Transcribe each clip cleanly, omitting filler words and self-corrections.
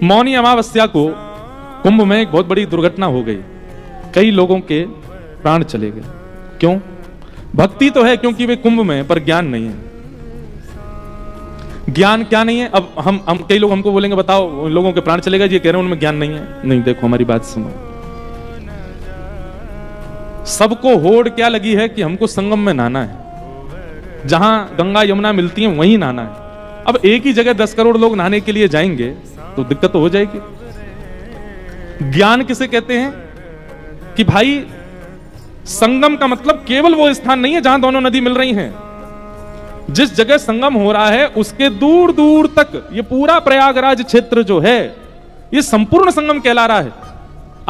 मौनी अमावस्या को कुंभ में एक बहुत बड़ी दुर्घटना हो गई। कई लोगों के प्राण चले गए। क्यों? भक्ति तो है क्योंकि वे कुंभ में, पर ज्ञान नहीं है। ज्ञान क्या नहीं है? अब हम कई लोग हमको बोलेंगे बताओ लोगों के प्राण चले गए, ये कह रहे हैं उनमें ज्ञान नहीं है। नहीं, देखो हमारी बात सुनो। सबको होड़ क्या लगी है कि हमको संगम में नहाना है, जहां गंगा यमुना मिलती हैं वहीं नहाना है। अब एक ही जगह 10 करोड़ लोग नहाने के लिए जाएंगे तो दिक्कत तो हो जाएगी। ज्ञान किसे कहते हैं? कि भाई संगम का मतलब केवल वो स्थान नहीं है जहां दोनों नदी मिल रही हैं। जिस जगह संगम हो रहा है उसके दूर दूर तक ये पूरा प्रयागराज क्षेत्र जो है ये संपूर्ण संगम कहला रहा है।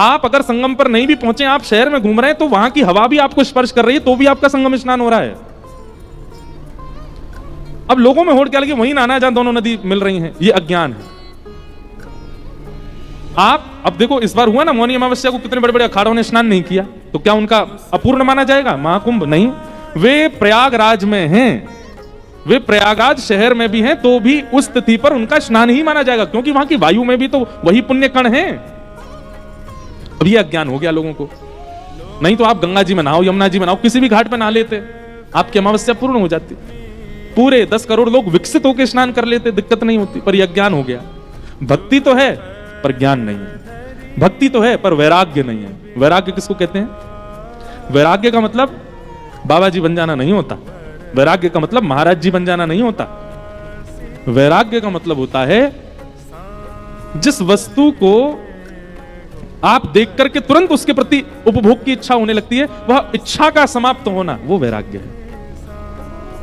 आप अगर संगम पर नहीं भी पहुंचे, आप शहर में घूम रहे हैं तो वहां की हवा भी आपको स्पर्श कर रही है, तो भी आपका संगम स्नान हो रहा है। अब लोगों में होड़ क्या लगी वहीं नहाना है जहां दोनों नदी मिल रही हैं, ये अज्ञान है। आप अब देखो इस बार हुआ ना मौनी अमावस्या को कितने बड़े बड़े अखाड़ों ने स्नान नहीं किया, तो क्या उनका अपूर्ण माना जाएगा महाकुंभ? नहीं, वे प्रयागराज में हैं, वे प्रयागराज शहर में भी हैं, तो भी उस तिथि पर उनका स्नान ही माना जाएगा, क्योंकि वहां की वायु में भी तो वही पुण्य कण हैं। अब ये अज्ञान हो गया लोगों को। नहीं तो आप गंगा जी में नहाओ, यमुना जी में नहाओ, किसी भी घाट पे नहा लेते, आपकी अमावस्या पूर्ण हो जाती। पूरे 10 करोड़ लोग विकसित होकर स्नान कर लेते, दिक्कत नहीं होती। पर यह अज्ञान हो गया। भक्ति तो है पर ज्ञान नहीं है। भक्ति तो है पर वैराग्य नहीं है। वैराग्य किसको कहते हैं? वैराग्य का मतलब बाबा जी बन जाना नहीं होता। वैराग्य का मतलब महाराज जी बन जाना नहीं होता। वैराग्य का मतलब होता है जिस वस्तु को आप देख करके तुरंत उसके प्रति उपभोग की इच्छा होने लगती है, वह इच्छा का समाप्त होना, वो वैराग्य है।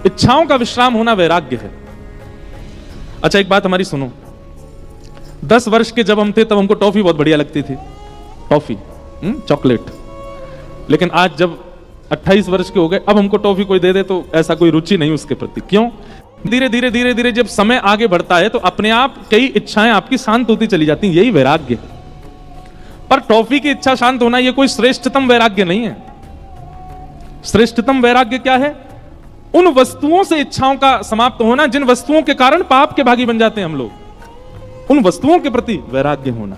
इच्छाओं का विश्राम होना वैराग्य है। अच्छा एक बात हमारी सुनो। 10 वर्ष के जब हम थे तब हमको टॉफी बहुत बढ़िया लगती थी, टॉफी, चॉकलेट। लेकिन आज जब 28 वर्ष के हो गए, अब हमको टॉफी कोई दे दे तो ऐसा कोई रुचि नहीं उसके प्रति। क्यों? धीरे धीरे धीरे धीरे जब समय आगे बढ़ता है तो अपने आप कई इच्छाएं आपकी शांत होती चली जाती हैं। यही वैराग्य है। पर टॉफी की इच्छा शांत होना यह कोई श्रेष्ठतम वैराग्य नहीं है। श्रेष्ठतम वैराग्य क्या है? उन वस्तुओं से इच्छाओं का समाप्त होना जिन वस्तुओं के कारण पाप के भागी बन जाते हैं हम लोग। उन वस्तुओं के प्रति वैराग्य होना।